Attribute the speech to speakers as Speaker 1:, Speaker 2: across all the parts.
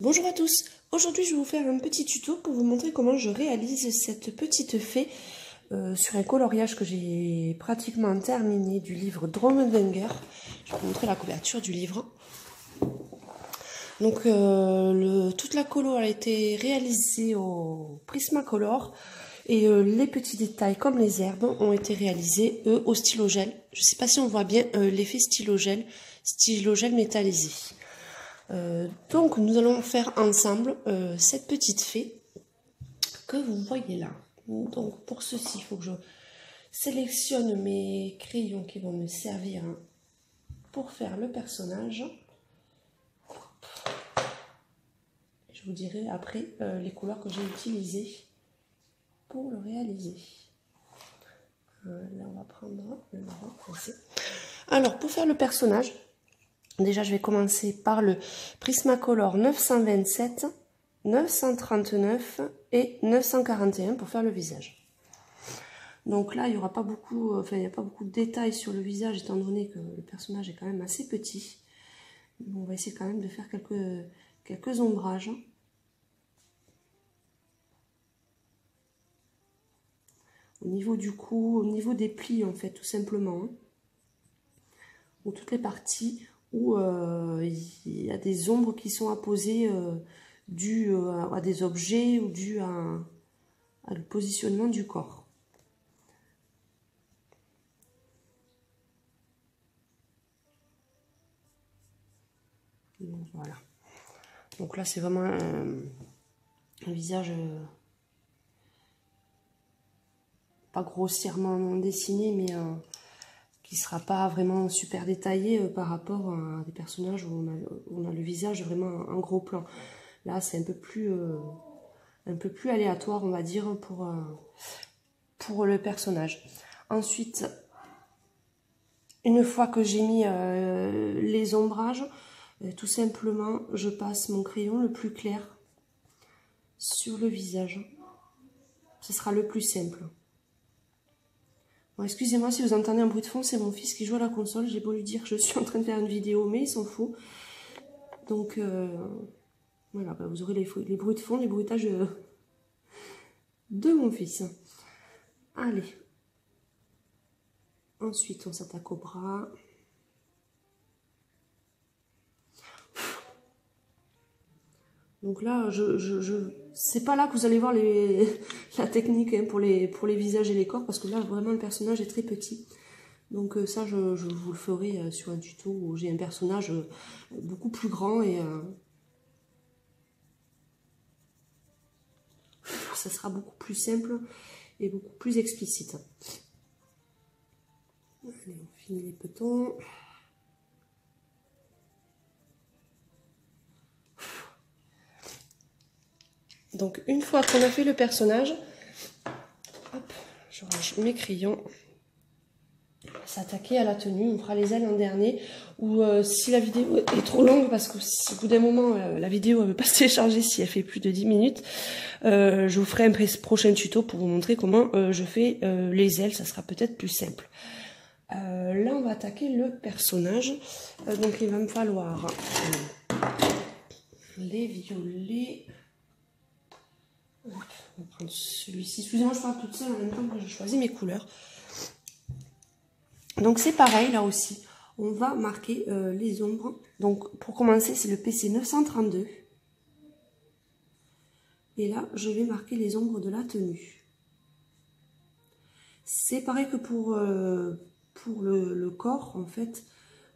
Speaker 1: Bonjour à tous, aujourd'hui je vais vous faire un petit tuto pour vous montrer comment je réalise cette petite fée sur un coloriage que j'ai pratiquement terminé du livre Dromedwenger. Je vais vous montrer la couverture du livre. Donc toute la colo a été réalisée au Prismacolor et les petits détails comme les herbes ont été réalisés eux au stylogel. Je ne sais pas si on voit bien l'effet stylogel métallisé. Donc nous allons faire ensemble cette petite fée que vous voyez là. Donc pour ceci, il faut que je sélectionne mes crayons qui vont me servir pour faire le personnage. Je vous dirai après les couleurs que j'ai utilisées pour le réaliser. Là on va prendre le marron foncé. Alors pour faire le personnage, déjà je vais commencer par le Prismacolor 927, 939 et 941 pour faire le visage. Donc là il n'y aura pas beaucoup, il n'y a pas beaucoup de détails sur le visage étant donné que le personnage est quand même assez petit. On va essayer quand même de faire quelques ombrages. Au niveau du cou, au niveau des plis en fait tout simplement. Ou toutes les parties où il y a des ombres qui sont apposées dues à des objets ou dues à le positionnement du corps. Donc, voilà. Donc là c'est vraiment un visage pas grossièrement dessiné mais qui sera pas vraiment super détaillé par rapport à des personnages où on a le visage vraiment en gros plan. Là c'est un peu plus aléatoire on va dire pour le personnage. Ensuite, une fois que j'ai mis les ombrages, tout simplement je passe mon crayon le plus clair sur le visage. Ce sera le plus simple. Bon, excusez-moi si vous entendez un bruit de fond, c'est mon fils qui joue à la console. J'ai beau lui dire que je suis en train de faire une vidéo, mais il s'en fout. Donc voilà, vous aurez les bruits de fond, les bruitages de mon fils. Allez. Ensuite, on s'attaque au bras. Donc là, c'est pas là que vous allez voir la technique hein, pour les visages et les corps, parce que là, vraiment, le personnage est très petit. Donc ça, je vous le ferai sur un tuto où j'ai un personnage beaucoup plus grand et ça sera beaucoup plus simple et beaucoup plus explicite. Allez, on finit les petons. Donc une fois qu'on a fait le personnage, hop, je range mes crayons. On va s'attaquer à la tenue, on fera les ailes en dernier. Ou si la vidéo est trop longue, parce que si au bout d'un moment la vidéo ne veut pas se télécharger si elle fait plus de 10 minutes, je vous ferai un prochain tuto pour vous montrer comment je fais les ailes, ça sera peut-être plus simple. Là on va attaquer le personnage, donc il va me falloir les violets. On va prendre celui-ci. Excusez-moi, je parle toute seule en même temps que je choisis mes couleurs. Donc c'est pareil, là aussi. On va marquer les ombres. Donc pour commencer, c'est le PC 932. Et là, je vais marquer les ombres de la tenue. C'est pareil que pour le corps, en fait.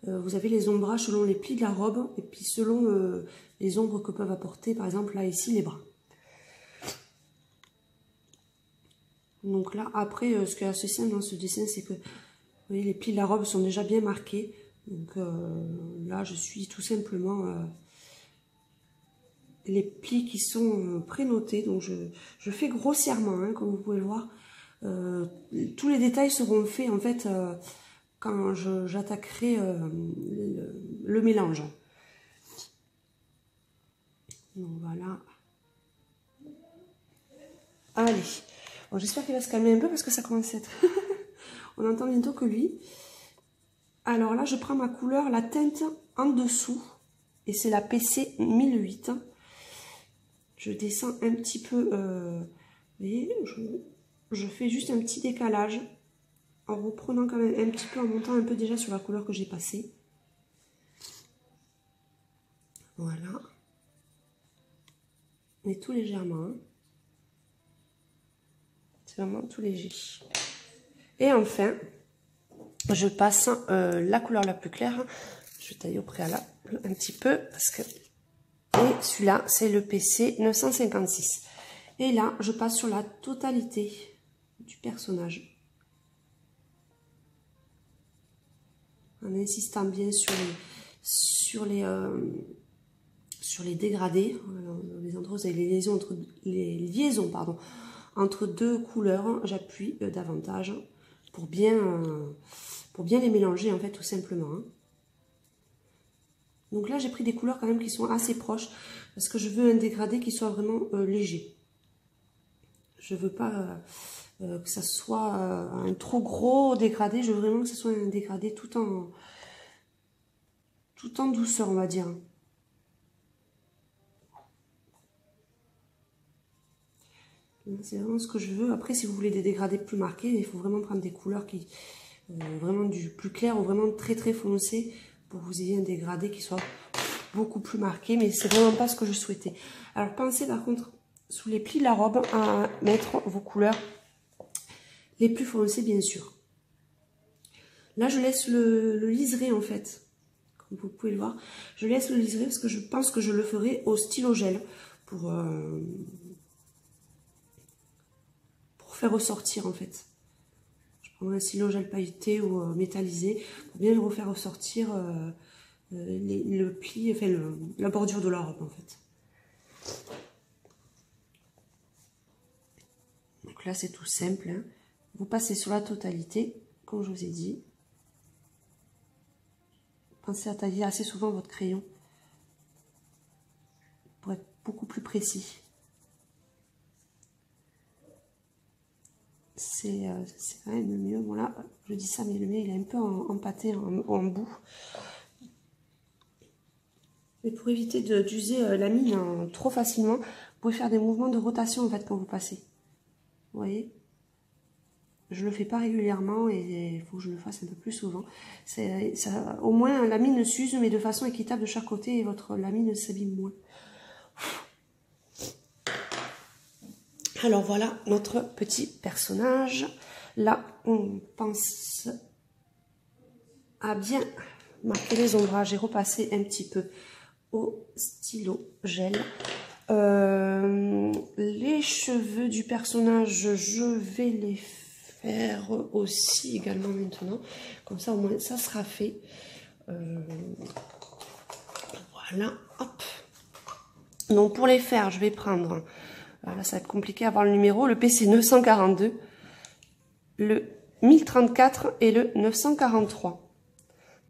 Speaker 1: Vous avez les ombrages selon les plis de la robe. Et puis selon les ombres que peuvent apporter, par exemple, là, ici, les bras. Donc là, après, ce qui est assez simple dans ce dessin, c'est que vous voyez, les plis de la robe sont déjà bien marqués. Donc là, je suis tout simplement les plis qui sont prénotés. Donc je fais grossièrement, hein, comme vous pouvez le voir. Tous les détails seront faits en fait quand j'attaquerai le mélange. Donc voilà. Allez. Bon, j'espère qu'il va se calmer un peu parce que ça commence à être... On entend bientôt que lui. Alors là, je prends ma couleur, la teinte en dessous. Et c'est la PC 1008. je descends un petit peu, vous voyez, je fais juste un petit décalage en reprenant quand même un petit peu, en montant un peu déjà sur la couleur que j'ai passée. Voilà. Mais tout légèrement. Hein. C'est vraiment tout léger. Et enfin, je passe la couleur la plus claire. Je taille au préalable un petit peu parce que... Et celui-là, c'est le PC 956. Et là, je passe sur la totalité du personnage. En insistant bien sur les dégradés, les endroits où vous avez les liaisons pardon, entre deux couleurs, j'appuie davantage pour bien les mélanger en fait tout simplement. Hein. Donc là j'ai pris des couleurs quand même qui sont assez proches parce que je veux un dégradé qui soit vraiment léger. Je veux pas que ça soit un trop gros dégradé, je veux vraiment que ce soit un dégradé tout en douceur on va dire. C'est vraiment ce que je veux. Après, si vous voulez des dégradés plus marqués, il faut vraiment prendre des couleurs qui vraiment du plus clair ou vraiment très très foncé pour que vous ayez un dégradé qui soit beaucoup plus marqué. Mais c'est vraiment pas ce que je souhaitais. Alors, pensez par contre, sous les plis de la robe, à mettre vos couleurs les plus foncées, bien sûr. Là, je laisse le liseré en fait. Comme vous pouvez le voir. Je laisse le liseré parce que je pense que je le ferai au stylo gel pour faire ressortir en fait. Je prendrai un stylo gel pailleté ou métallisé pour bien le refaire ressortir le pli, enfin la bordure de la robe en fait. Donc là c'est tout simple. Hein. Vous passez sur la totalité, comme je vous ai dit. Pensez à tailler assez souvent votre crayon pour être beaucoup plus précis. C'est quand même le mieux. Bon là, je dis ça, mais le mien il est un peu empâté en bout. Et pour éviter d'user la mine trop facilement, vous pouvez faire des mouvements de rotation en fait quand vous passez. Vous voyez? Je le fais pas régulièrement et il faut que je le fasse un peu plus souvent. Au moins la mine s'use mais de façon équitable de chaque côté et la mine s'abîme moins. Alors voilà notre petit personnage. Là, on pense à bien marquer les ombrages et repasser un petit peu au stylo gel. Les cheveux du personnage, je vais les faire aussi également maintenant. Comme ça, au moins, ça sera fait. Voilà, hop. Donc, pour les faire, je vais prendre... Là, ça va être compliqué à voir le numéro. Le PC 942, le 1034 et le 943.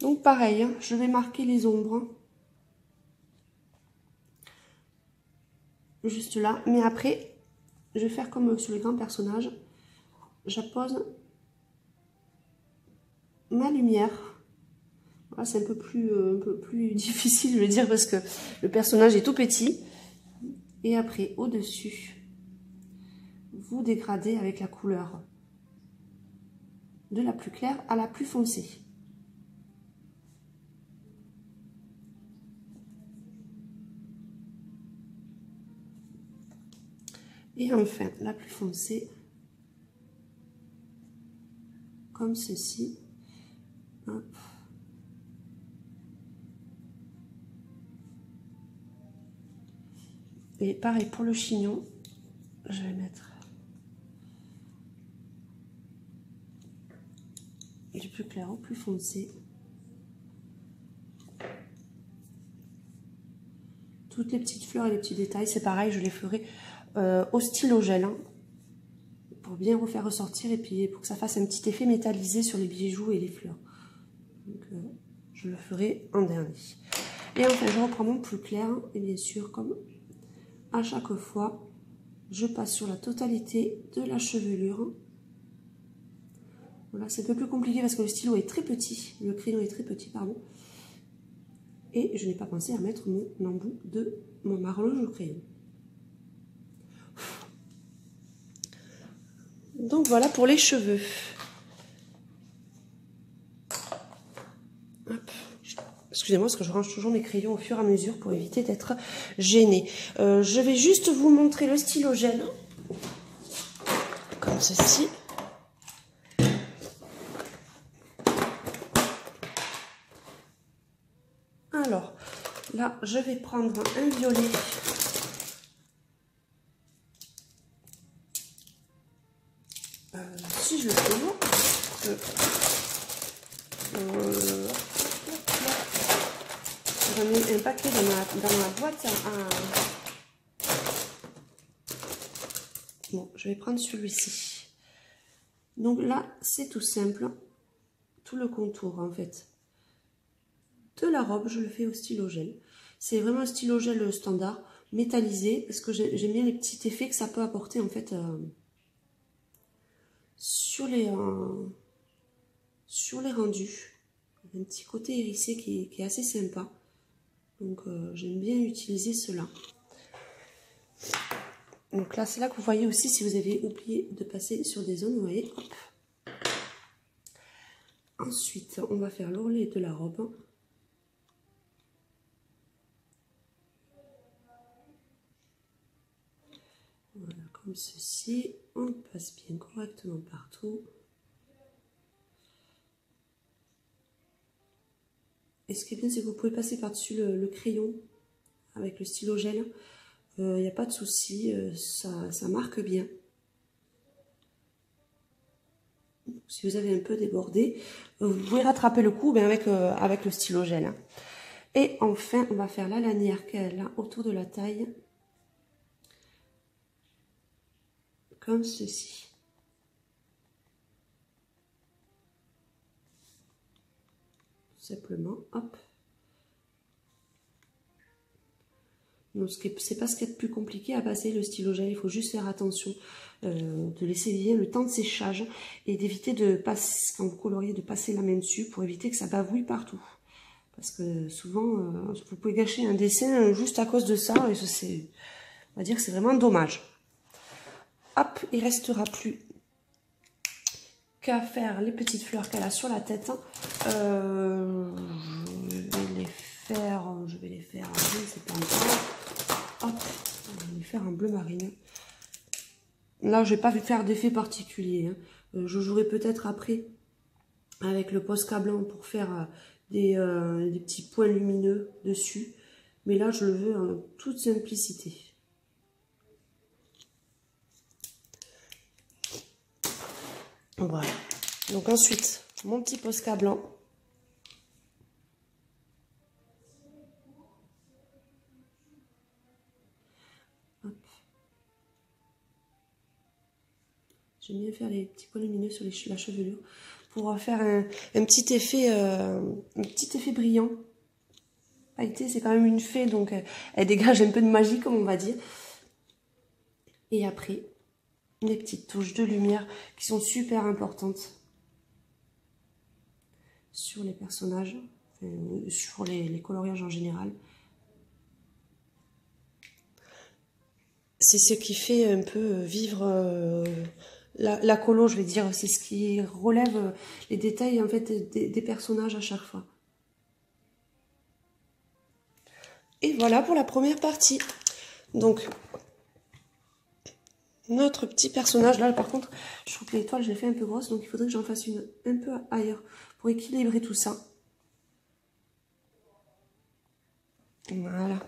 Speaker 1: Donc, pareil, hein, je vais marquer les ombres. Juste là. Mais après, je vais faire comme sur les grands personnages. J'appose ma lumière. Voilà, c'est un peu plus difficile, je veux dire, parce que le personnage est tout petit. Et après, au-dessus, vous dégradez avec la couleur de la plus claire à la plus foncée. Et enfin, la plus foncée, comme ceci. Hop. Et pareil pour le chignon, je vais mettre du plus clair au plus foncé. Toutes les petites fleurs et les petits détails, c'est pareil, je les ferai au stylo gel, hein, pour bien vous faire ressortir et puis pour que ça fasse un petit effet métallisé sur les bijoux et les fleurs. Donc, je le ferai en dernier. Et enfin, je reprends mon plus clair et bien sûr, comme à chaque fois, je passe sur la totalité de la chevelure. Voilà, c'est un peu plus compliqué parce que le stylo est très petit, le crayon est très petit, pardon. Et je n'ai pas pensé à mettre mon embout de mon marron au crayon. Donc voilà pour les cheveux. Excusez-moi parce que je range toujours mes crayons au fur et à mesure pour éviter d'être gênée. Je vais juste vous montrer le stylogène. Comme ceci. Alors, là, je vais prendre un violet. Si je le fais, j'en ai un paquet dans ma boîte à... Bon, je vais prendre celui-ci. Donc là, c'est tout simple. Tout le contour, en fait, de la robe, je le fais au stylo gel. C'est vraiment un stylo gel standard, métallisé, parce que j'aime bien les petits effets que ça peut apporter, en fait, sur les rendus. Un petit côté hérissé qui est assez sympa. Donc, j'aime bien utiliser cela. Donc là, c'est là que vous voyez aussi si vous avez oublié de passer sur des zones, vous voyez, hop. Ensuite, on va faire l'ourlet de la robe. Voilà, comme ceci. On passe bien correctement partout. Et ce qui est bien, c'est que vous pouvez passer par-dessus le crayon avec le stylo gel. Il n'y a pas de souci, ça marque bien. Si vous avez un peu débordé, vous pouvez rattraper le coup avec le stylo gel. Et enfin, on va faire la lanière qu'elle a autour de la taille. Comme ceci. Tout simplement, hop. Donc, c'est pas ce qui est le plus compliqué à passer le stylo gel, il faut juste faire attention de laisser bien le temps de séchage et d'éviter de passer, quand vous coloriez, de passer la main dessus pour éviter que ça bavouille partout. Parce que souvent, vous pouvez gâcher un dessin juste à cause de ça et on va dire que c'est vraiment dommage. Hop, il restera plus qu'à faire les petites fleurs qu'elle a sur la tête. Je vais les faire, je ne sais pas encore. Hop, on va les faire en bleu marine. Là, je vais pas faire d'effet particulier. Je jouerai peut-être après avec le Posca blanc pour faire des petits points lumineux dessus. Mais là, je le veux en toute simplicité. Voilà. Donc ensuite, mon petit Posca blanc. J'aime bien faire les petits points lumineux sur la chevelure pour faire un petit effet brillant. Pailleté, c'est quand même une fée, donc elle dégage un peu de magie, comme on va dire. Et après, les petites touches de lumière qui sont super importantes sur les personnages, sur les coloriages en général. C'est ce qui fait un peu vivre la colo, je vais dire. C'est ce qui relève les détails en fait des personnages à chaque fois. Et voilà pour la première partie. Donc, notre petit personnage, là par contre, je trouve que l'étoile, je l'ai fait un peu grosse, donc il faudrait que j'en fasse une un peu ailleurs pour équilibrer tout ça. Voilà.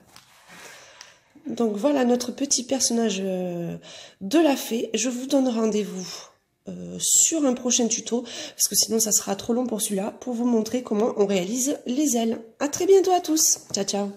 Speaker 1: Donc voilà notre petit personnage de la fée. Je vous donne rendez-vous sur un prochain tuto, parce que sinon ça sera trop long pour celui-là, pour vous montrer comment on réalise les ailes. À très bientôt à tous. Ciao, ciao.